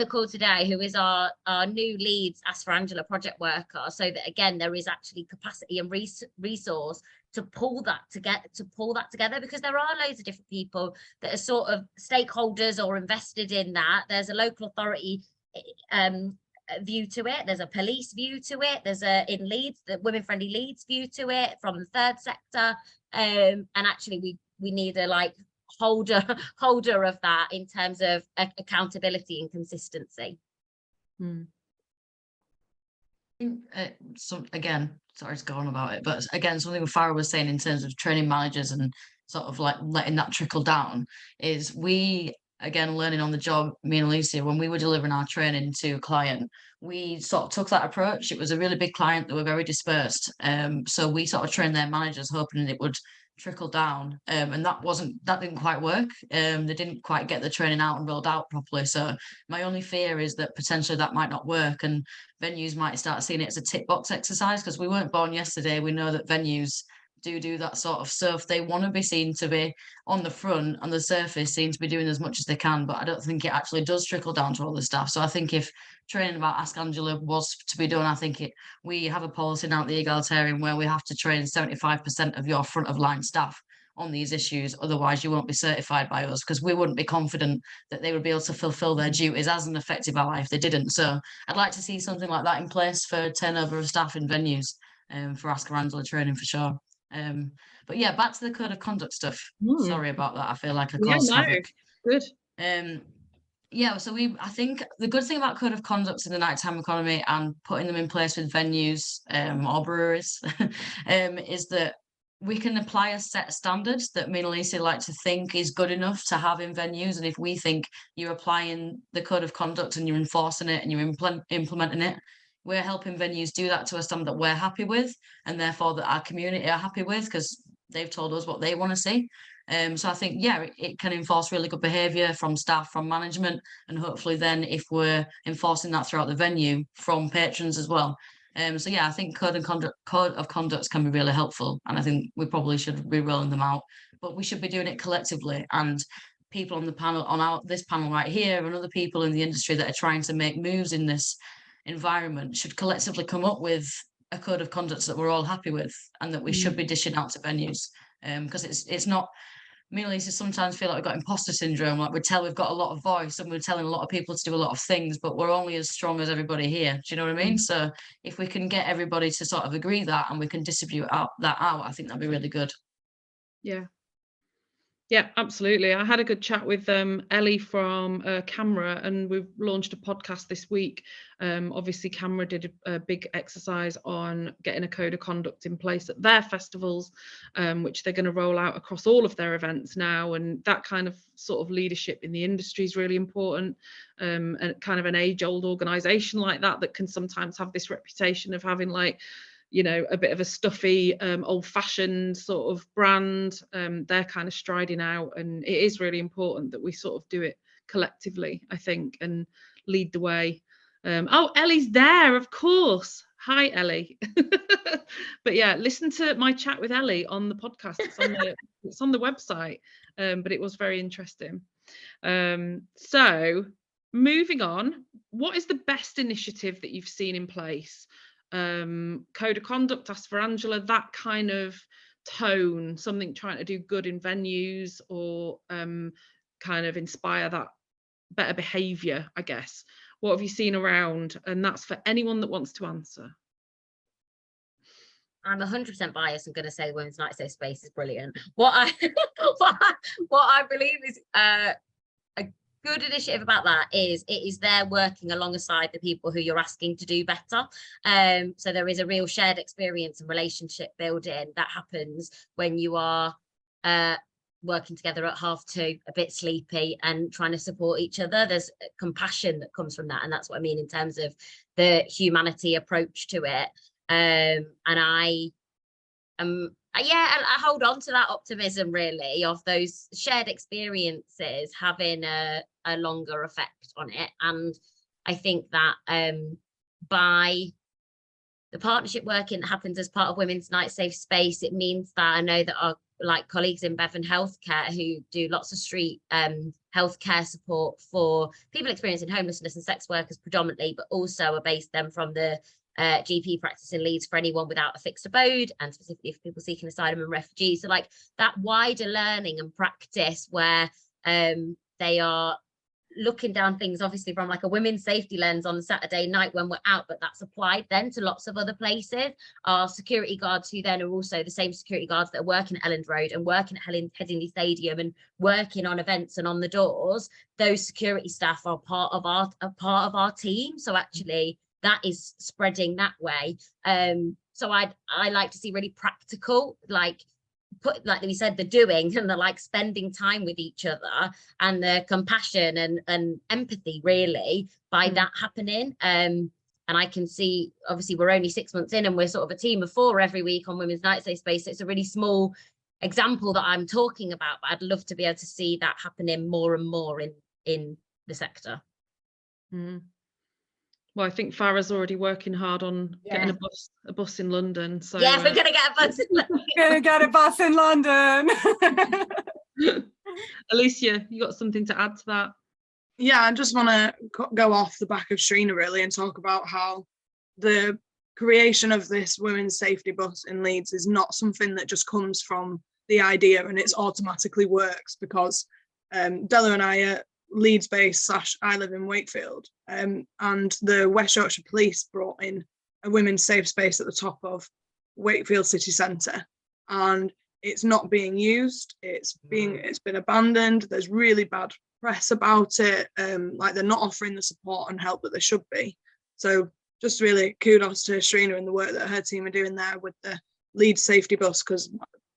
call today, who is our new Leeds Ask for Angela project worker, so that again there is actually capacity and resource to pull that together, because there are loads of different people that are sort of stakeholders or invested in that. There's a local authority view to it, there's a police view to it, there's in Leeds, the Women Friendly Leeds view to it from the third sector, and actually we need a like holder of that in terms of accountability and consistency. So again, sorry to go on about it, but again, something Farah was saying in terms of training managers and sort of like letting that trickle down, is we, again, learning on the job, me and Elysia, when we were delivering our training to a client, we sort of took that approach. It was a really big client that were very dispersed, so we sort of trained their managers hoping it would trickle down, and that didn't quite work. They didn't quite get the training out and rolled out properly. So my only fear is that potentially that might not work, and venues might start seeing it as a tick box exercise, because we weren't born yesterday. We know that venues do that sort of stuff. They want to be seen to be on the front, on the surface, seen to be doing as much as they can, but I don't think it actually does trickle down to all the staff. So I think if training about Ask Angela was to be done, I think we have a policy now at the Egalitarian where we have to train 75% of your front of line staff on these issues, otherwise you won't be certified by us, because we wouldn't be confident that they would be able to fulfill their duties as an effective ally if they didn't. So I'd like to see something like that in place for turnover of staff in venues, for Ask Angela training for sure. But yeah, back to the code of conduct stuff. Sorry about that. I feel like I caused havoc. Good. Yeah, so I think the good thing about code of conduct in the nighttime economy and putting them in place with venues or breweries is that we can apply a set standard that me and Elysia like to think is good enough to have in venues. And if we think you're applying the code of conduct and you're enforcing it and you're implementing it, we're helping venues do that to a standard that we're happy with, and therefore that our community are happy with, because they've told us what they want to see. So I think, yeah, it can enforce really good behaviour from staff, from management, and hopefully then if we're enforcing that throughout the venue, from patrons as well. So yeah, I think code of conduct can be really helpful, and I think we probably should be rolling them out, but we should be doing it collectively. And people on the panel, this panel right here, and other people in the industry that are trying to make moves in this environment should collectively come up with a code of conduct that we're all happy with, and that we should be dishing out to venues, because it's not, me and Elysia sometimes feel like we've got imposter syndrome, like we've got a lot of voice and we're telling a lot of people to do a lot of things, but we're only as strong as everybody here. Do you know what I mean? So if we can get everybody to sort of agree that, and we can distribute that out, I think that'd be really good. Yeah, absolutely. I had a good chat with Ellie from Camera, and we've launched a podcast this week. Obviously, Camera did a big exercise on getting a code of conduct in place at their festivals, which they're going to roll out across all of their events now. And that kind of sort of leadership in the industry is really important. And kind of an age-old organisation like that can sometimes have this reputation of having like you know, a bit of a stuffy, old-fashioned sort of brand. They're kind of striding out, and it is really important that we sort of do it collectively, I think, and lead the way. Oh, Ellie's there, of course. Hi, Ellie. But yeah, listen to my chat with Ellie on the podcast. It's on the website, but it was very interesting. So moving on, what is the best initiative that you've seen in place? Code of conduct, ask for Angela, that kind of tone, something trying to do good in venues, or kind of inspire that better behaviour, I guess. What have you seen around? And that's for anyone that wants to answer. I'm 100% biased. I'm going to say Women's Night Safe Space is brilliant. What I believe is a good initiative about that is it is there working alongside the people who you're asking to do better. So there is a real shared experience and relationship building that happens when you are working together at 2:30, a bit sleepy, and trying to support each other. There's compassion that comes from that, and that's what I mean in terms of the humanity approach to it. And I hold on to that optimism, really, of those shared experiences having a longer effect on it. And I think that by the partnership working that happens as part of Women's Night Safe Space, it means that I know that our colleagues in Bevan Healthcare who do lots of street healthcare support for people experiencing homelessness and sex workers predominantly, but also are based then from the GP practice in Leeds for anyone without a fixed abode, and specifically for people seeking asylum and refugees. So like that wider learning and practice where they are looking down things obviously from like a women's safety lens on Saturday night when we're out, but that's applied then to lots of other places. Our security guards, who then are also the same security guards that are working at Elland Road and working at Headingley Stadium and working on events and on the doors, those security staff are part of our team. So actually that is spreading that way. So I like to see really practical, like we said, the doing and the like spending time with each other and the compassion and empathy really by that happening. And I can see, obviously we're only 6 months in and we're sort of a team of 4 every week on Women's Night Safe Space. So it's a really small example that I'm talking about, but I'd love to be able to see that happening more and more in the sector. Well, I think Farah's already working hard on getting a bus in London. So yeah, we're gonna get a bus in London. Gonna get a bus in London. Elysia, you got something to add to that? Yeah, I just want to go off the back of Shreena really and talk about how the creation of this women's safety bus in Leeds is not something that just comes from the idea and it's automatically works, because Della and I are Leeds based / I live in Wakefield, and the West Yorkshire Police brought in a women's safe space at the top of Wakefield city centre, and it's not being used. It's been abandoned. There's really bad press about it, like they're not offering the support and help that they should be. So just really kudos to Shreena and the work that her team are doing there with the Leeds safety bus, because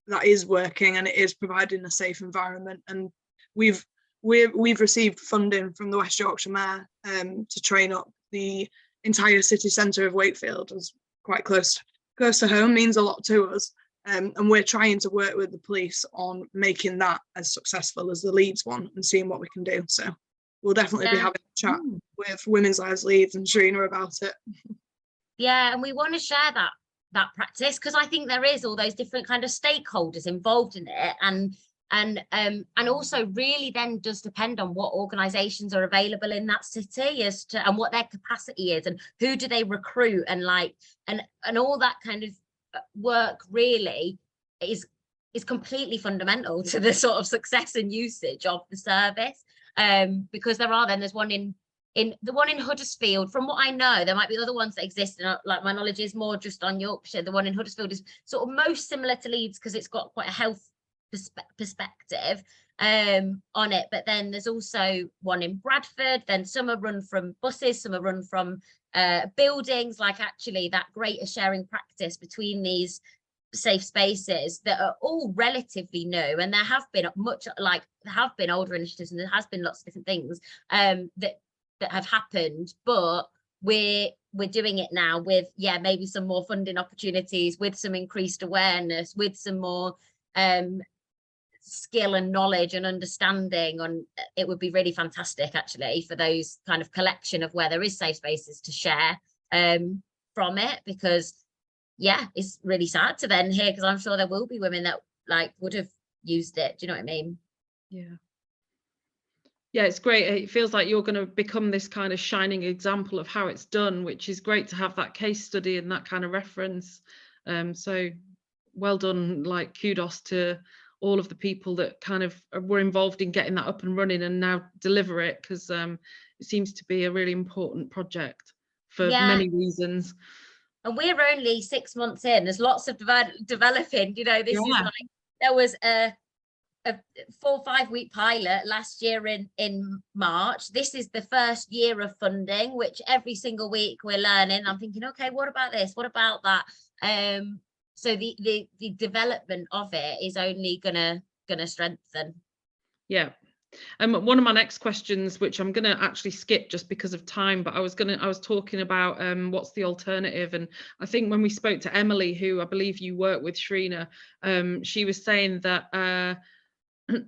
that is working and it is providing a safe environment. And we've received funding from the West Yorkshire Mayor to train up the entire city centre of Wakefield. It's quite close to home, means a lot to us. And we're trying to work with the police on making that as successful as the Leeds one and seeing what we can do. So we'll definitely be having a chat with Women's Lives Leeds and Shreena about it. Yeah, and we want to share that practice, because I think there is all those different kind of stakeholders involved in it, and also really then does depend on what organisations are available in that city as to and what their capacity is and who do they recruit, and like and all that kind of work really is completely fundamental to the sort of success and usage of the service. Because there's one in Huddersfield. From what I know, there might be other ones that exist, and like my knowledge is more just on Yorkshire. The one in Huddersfield is sort of most similar to Leeds because it's got quite a health perspective on it, but then there's also one in Bradford. Then some are run from buses, some are run from buildings. Like actually that greater sharing practice between these safe spaces that are all relatively new, and there have been older initiatives and there has been lots of different things that have happened, but we're doing it now with, yeah, maybe some more funding opportunities, with some increased awareness, with some more skill and knowledge and understanding. On it would be really fantastic actually for those kind of collection of where there is safe spaces to share from it, because yeah, it's really sad to then hear, because I'm sure there will be women that like would have used it. Do you know what I mean? Yeah, it's great. It feels like you're going to become this kind of shining example of how it's done, which is great to have that case study and that kind of reference. So well done, like kudos to all of the people that kind of were involved in getting that up and running and now deliver it, because it seems to be a really important project for many reasons. And we're only 6 months in. There's lots of developing, you know. This is like, there was a 4 or 5 week pilot last year in March. This is the first year of funding, which every single week we're learning. I'm thinking, okay, what about this? What about that? So the development of it is only gonna strengthen. Yeah. One of my next questions, which I'm going to actually skip just because of time, but I was talking about what's the alternative. And I think when we spoke to Emily, who I believe you work with, Shreena, she was saying that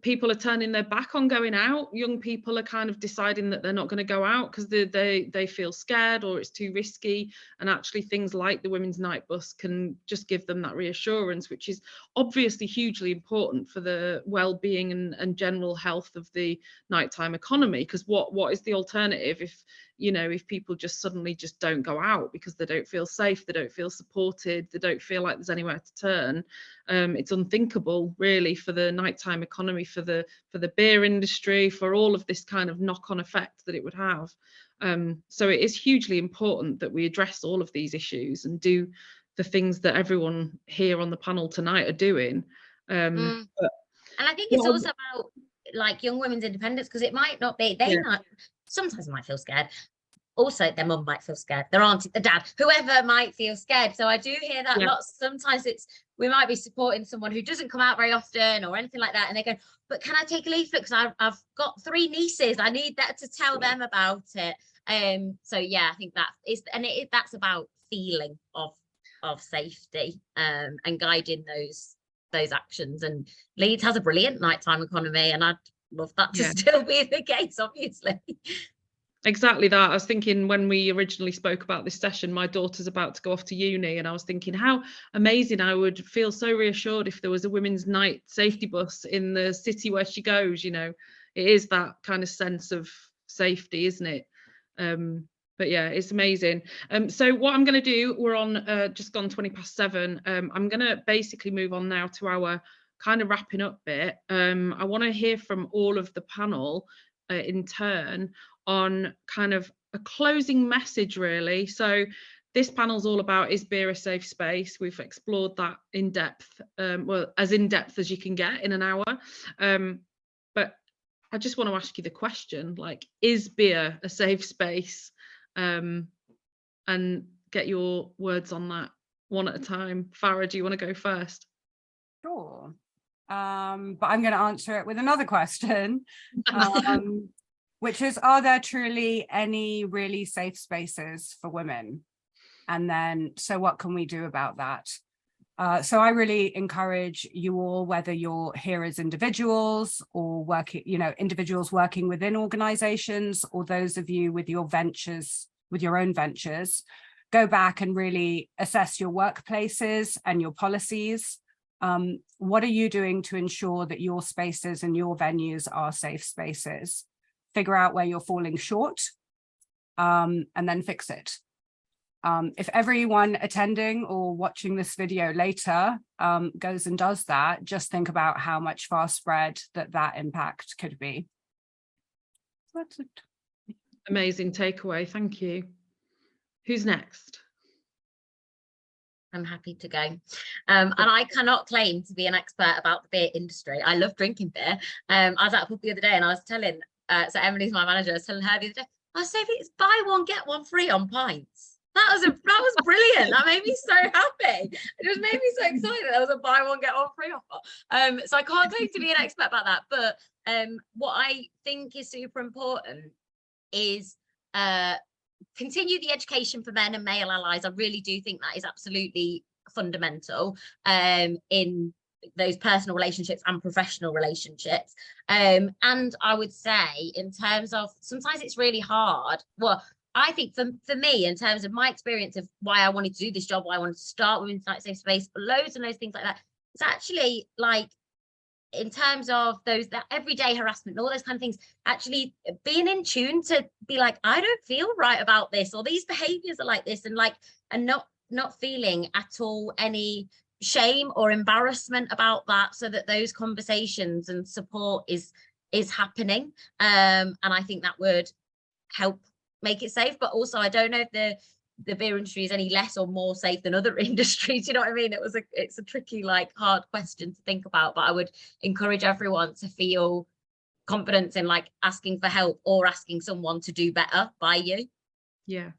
people are turning their back on going out. Young people are kind of deciding that they're not going to go out because they feel scared or it's too risky. And actually things like the Women's Night Bus can just give them that reassurance, which is obviously hugely important for the well-being and general health of the nighttime economy. Because what is the alternative if, you know, if people just suddenly just don't go out because they don't feel safe, they don't feel supported, they don't feel like there's anywhere to turn? It's unthinkable really for the nighttime economy, for the beer industry, for all of this kind of knock-on effect that it would have. So it is hugely important that we address all of these issues and do the things that everyone here on the panel tonight are doing. And I think it's also about like young women's independence, because it might not be, sometimes might feel scared. Also, their mum might feel scared, their auntie, the dad, whoever might feel scared. So I do hear that lots. Sometimes we might be supporting someone who doesn't come out very often or anything like that, and they go, but can I take a leaflet because I've got 3 nieces, I need that to tell them about it. So yeah, I think that is, and that's about feeling of safety and guiding those actions. And Leeds has a brilliant nighttime economy, and I'd love that to still be the case, obviously. Exactly that. I was thinking when we originally spoke about this session, my daughter's about to go off to uni, and I was thinking how amazing I would feel so reassured if there was a women's night safety bus in the city where she goes. You know, it is that kind of sense of safety, isn't it? But yeah, it's amazing. So what I'm going to do, we're on just gone 7:20. I'm going to basically move on now to our kind of wrapping up bit. I want to hear from all of the panel in turn on kind of a closing message, really. So this panel's all about, is beer a safe space? We've explored that in depth, well, as in depth as you can get in an hour. But I just want to ask you the question, like, is beer a safe space? And get your words on that one at a time. Farah, do you want to go first? Sure. But I'm going to answer it with another question. Which is, are there truly any really safe spaces for women? And then, so what can we do about that? So I really encourage you all, whether you're here as individuals or working, you know, individuals working within organizations, or those of you with your ventures, with your own ventures, go back and really assess your workplaces and your policies. What are you doing to ensure that your spaces and your venues are safe spaces? Figure out where you're falling short, and then fix it. If everyone attending or watching this video later goes and does that, just think about how much fast spread that impact could be. That's it. Amazing takeaway, thank you. Who's next? I'm happy to go. And I cannot claim to be an expert about the beer industry. I love drinking beer. I was at a pub the other day and I was telling, so Emily's my manager, I was telling her the other day, I said, it's buy one, get one free on pints. That was brilliant. That made me so happy. It just made me so excited. There was a buy one, get one free offer. So I can't claim to be an expert about that. But what I think is super important is continue the education for men and male allies. I really do think that is absolutely fundamental in those personal relationships and professional relationships. And I would say, in terms of, sometimes it's really hard. Well, I think for me, in terms of my experience of why I wanted to do this job, why I wanted to start Women's Night Safe Space, loads and loads of things like that, it's actually like, in terms of that everyday harassment and all those kind of things, actually being in tune to be like, I don't feel right about this, or these behaviors are like this, and not feeling at all any shame or embarrassment about that, so that those conversations and support is happening. And I think that would help make it safe. But also, I don't know if the beer industry is any less or more safe than other industries. You know what I mean? It's a tricky, like, hard question to think about, but I would encourage everyone to feel confidence in, like, asking for help or asking someone to do better by you. Yeah.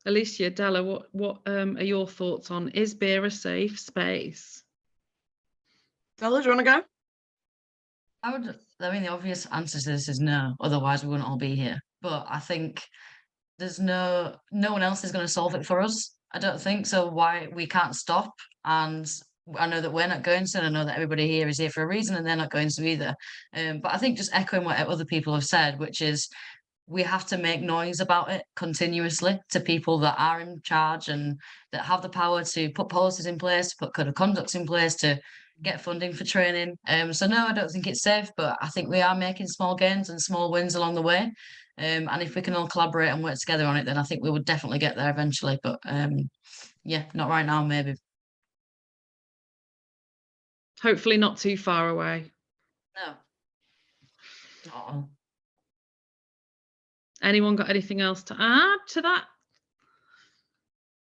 Elysia, Della, what are your thoughts on, is beer a safe space? Della, do you want to go? I mean, the obvious answer to this is no, otherwise we wouldn't all be here. But I think there's no one else is going to solve it for us. I don't think so. Why we can't stop, and I know that we're not going to, and I know that everybody here is here for a reason, and they're not going to either. But I think, just echoing what other people have said, which is, we have to make noise about it continuously to people that are in charge and that have the power to put policies in place, to put code of conducts in place, to get funding for training. So no, I don't think it's safe, but I think we are making small gains and small wins along the way. And if we can all collaborate and work together on it, then I think we would definitely get there eventually. But yeah, not right now, maybe. Hopefully not too far away. No. Oh. Anyone got anything else to add to that?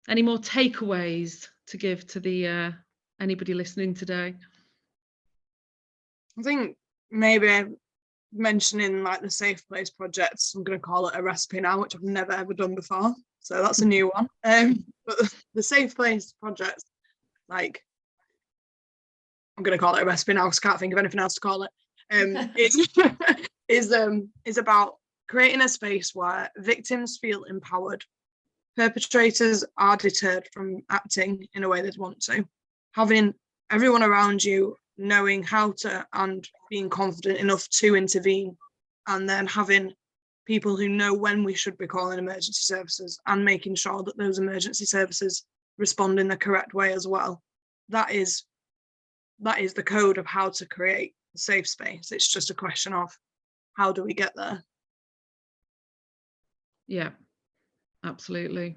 Any more takeaways to give to the anybody listening today? I think maybe mentioning, like, the Safe Place projects, I'm going to call it a recipe now, which I've never ever done before, so that's a new one. But the Safe Place project, like, I'm going to call it a recipe now because I can't think of anything else to call it. Is about creating a space where victims feel empowered, perpetrators are deterred from acting in a way they'd want to, having everyone around you knowing how to and being confident enough to intervene, and then having people who know when we should be calling emergency services and making sure that those emergency services respond in the correct way as well. That is the code of how to create a safe space. It's just a question of, how do we get there? Yeah, absolutely.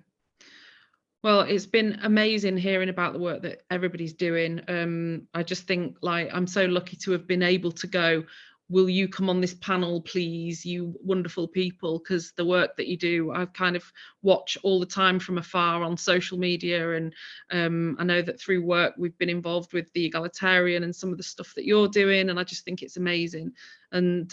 Well, it's been amazing hearing about the work that everybody's doing. I just think, like, I'm so lucky to have been able to go, will you come on this panel, please, you wonderful people? Because the work that you do, I kind of watch all the time from afar on social media. And I know that through work, we've been involved with the Egalitarian and some of the stuff that you're doing. And I just think it's amazing. And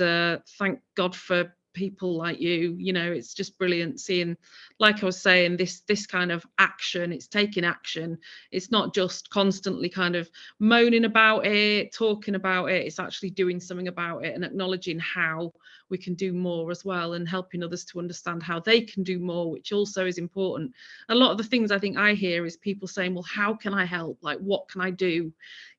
thank God for people like you. You know, it's just brilliant seeing, like I was saying, this kind of action. It's taking action. It's not just constantly kind of moaning about it, talking about it. It's actually doing something about it and acknowledging how we can do more as well, and helping others to understand how they can do more, which also is important. A lot of the things I think I hear is people saying, well, how can I help? Like, what can I do?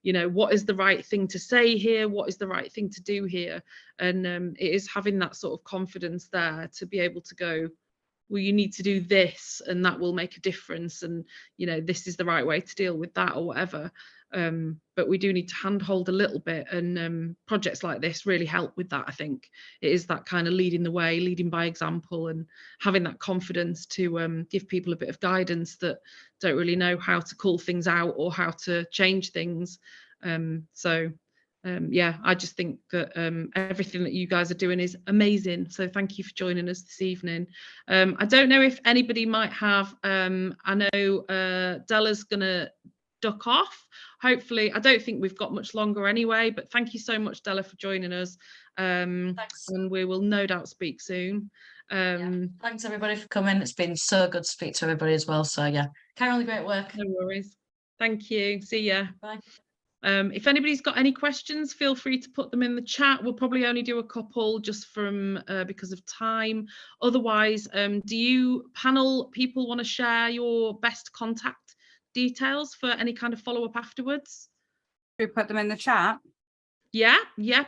You know, what is the right thing to say here? What is the right thing to do here? And it is having that sort of confidence there to be able to go, well, you need to do this and that will make a difference, and you know, this is the right way to deal with that, or whatever. But we do need to handhold a little bit, and projects like this really help with that. I think it is that kind of leading the way, leading by example, and having that confidence to give people a bit of guidance that don't really know how to call things out or how to change things. Yeah, I just think that everything that you guys are doing is amazing. So thank you for joining us this evening. I don't know if anybody might have, I know Della's gonna duck off. Hopefully, I don't think we've got much longer anyway, but thank you so much, Della, for joining us. Thanks. And we will no doubt speak soon. Yeah. Thanks everybody for coming. It's been so good to speak to everybody as well. So yeah, carry on the great work. No worries. Thank you. See ya. Bye. If anybody's got any questions, feel free to put them in the chat. We'll probably only do a couple just from because of time. Otherwise, do you panel people want to share your best contact details for any kind of follow-up afterwards? We put them in the chat. Yeah,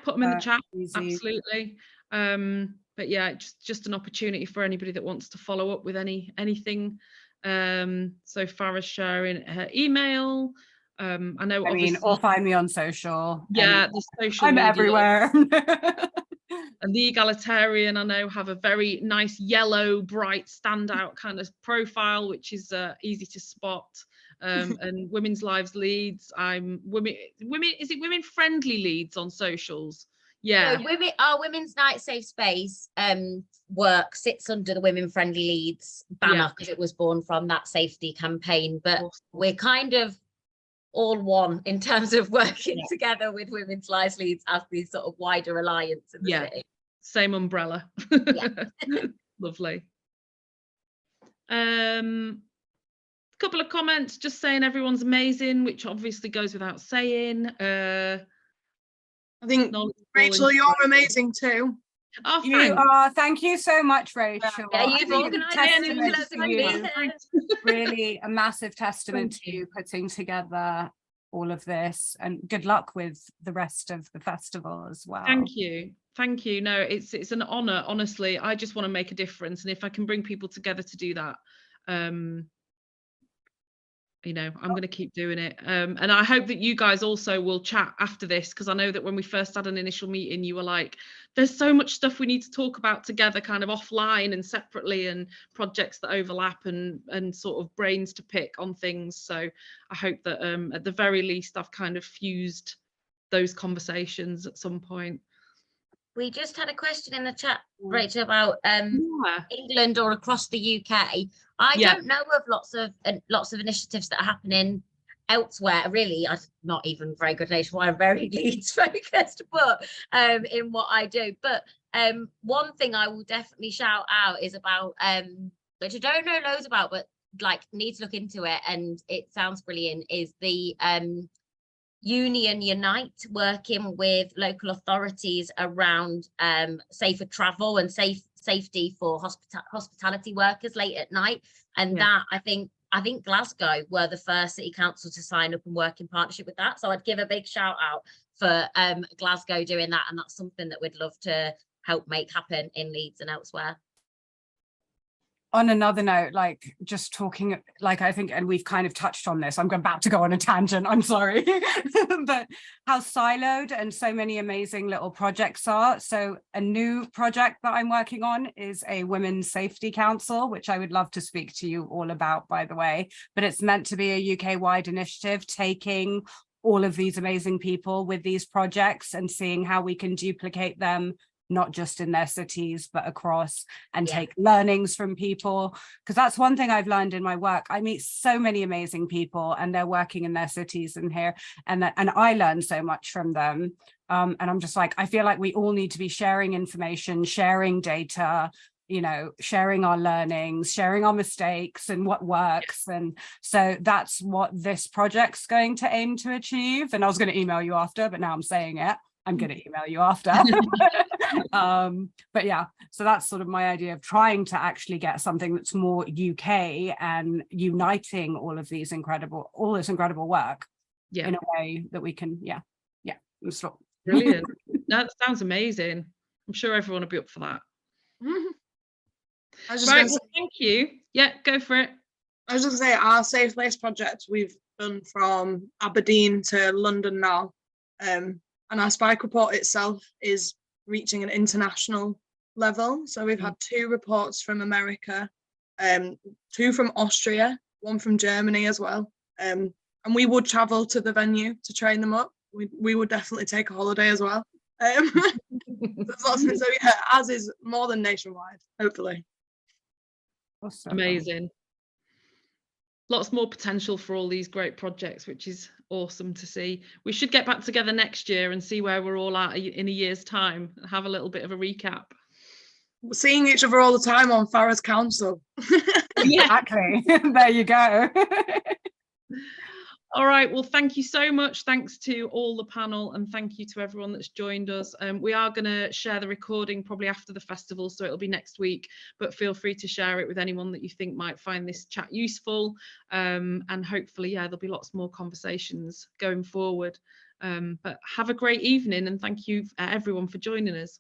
put them in the chat. Easy. Absolutely. But yeah, just an opportunity for anybody that wants to follow up with anything. So Farah's sharing her email. I know, or find me on social. Yeah, the social I'm media. everywhere. And the Egalitarian, I know, have a very nice yellow, bright, standout kind of profile, which is easy to spot. And Women's Lives Leeds, is it women friendly Leeds on socials? Yeah. So our Women's Night Safe Space work sits under the Women Friendly Leeds banner because it was born from that safety campaign. But we're kind of all one in terms of working together with Women's Lives Leeds as the sort of wider alliance in the city. Same umbrella. Lovely. Couple of comments just saying everyone's amazing, which obviously goes without saying. I think Rachel, you're amazing too. Oh, you are. Thank you so much, Rachel. Yeah, you've organised really a massive testament to you putting together all of this, and good luck with the rest of the festival as well. Thank you. No, it's an honor, honestly. I just want to make a difference, and if I can bring people together to do that, you know, I'm going to keep doing it. And I hope that you guys also will chat after this, because I know that when we first had an initial meeting, you were like, there's so much stuff we need to talk about together, kind of offline and separately, and projects that overlap and sort of brains to pick on things. So I hope that at the very least, I've kind of fused those conversations at some point. We just had a question in the chat, Rachel, about England or across the UK. I don't know of lots of initiatives that are happening elsewhere. Really, I'm not even very good nation. I'm very Leeds focused, but in what I do. But one thing I will definitely shout out is about which I don't know loads about, but like need to look into it, and it sounds brilliant. Is the Union Unite working with local authorities around safer travel and safety for hospitality workers late at night, and that I think Glasgow were the first city council to sign up and work in partnership with that. So I'd give a big shout out for Glasgow doing that, and that's something that we'd love to help make happen in Leeds and elsewhere. On another note, like just talking, like I think, and we've kind of touched on this, I'm about to go on a tangent, I'm sorry, but how siloed and so many amazing little projects are. So a new project that I'm working on is a Women's Safety Council, which I would love to speak to you all about, by the way, but it's meant to be a UK-wide initiative, taking all of these amazing people with these projects and seeing how we can duplicate them, not just in their cities, but across, and take learnings from people. Because that's one thing I've learned in my work. I meet so many amazing people and they're working in their cities and here, and I learn so much from them. And I'm just like, I feel like we all need to be sharing information, sharing data, you know, sharing our learnings, sharing our mistakes and what works. And so that's what this project's going to aim to achieve. And I was going to email you after, but now I'm saying it. I'm going to email you after. But yeah, so that's sort of my idea of trying to actually get something that's more UK and uniting all this incredible work in a way that we can, stop. Brilliant. That sounds amazing. I'm sure everyone will be up for that. Right, well, thank you. Yeah, go for it. I was just going to say, our Safe Place project, we've done from Aberdeen to London now. And our Spike report itself is reaching an international level. So we've had 2 reports from America, 2 from Austria, 1 from Germany as well. And we would travel to the venue to train them up. We would definitely take a holiday as well. So yeah, ours is more than nationwide, hopefully. Awesome. Amazing. Lots more potential for all these great projects, which is awesome to see. We should get back together next year and see where we're all at in a year's time and have a little bit of a recap. We're seeing each other all the time on Farah's council. Exactly. There you go. All right, well, thank you so much. Thanks to all the panel, and thank you to everyone that's joined us. We are going to share the recording probably after the festival, so it'll be next week, but feel free to share it with anyone that you think might find this chat useful. And hopefully, yeah, there'll be lots more conversations going forward. But have a great evening, and thank you everyone for joining us.